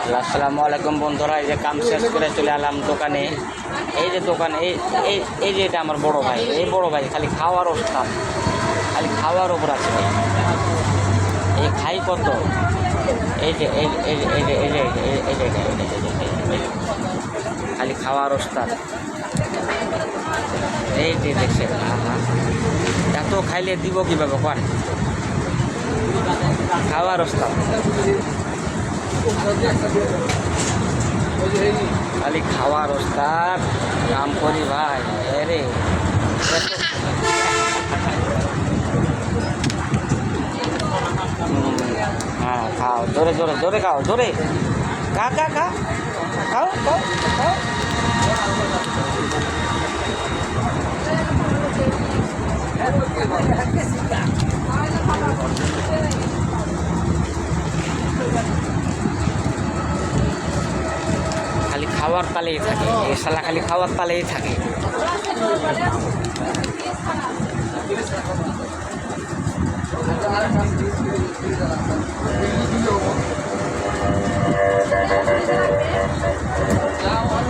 আসসালামু আলাইকুম বন্ধুরা, এই যে কাম শেষ করে চলে এলাম দোকানে। এই যে দোকান, এই যে এটা আমার বড় ভাই। এই বড় ভাই খালি খাওয়ার ওস্তাদ, খালি খাওয়ার ওপর আছে। এই খাই কত, এই যে এই এই যে এই যে এই যে এই যে খালি খাওয়ার ওস্তাদ। এই যে দেখছে, এত খাইলে দিব কীভাবে কর, খাওয়ার ওস্তাদ, খালি খাওয়ার ওস্তাদ। কাম করি ভাই, আরে হ্যাঁ খাও, জোরে জোরে জোরে খাও, জোরে খা খা খা খাও খাও খাও। খালি খাওয়ার তালেই থাকে, এই শালা খালি খাওয়ার তালেই থাকে।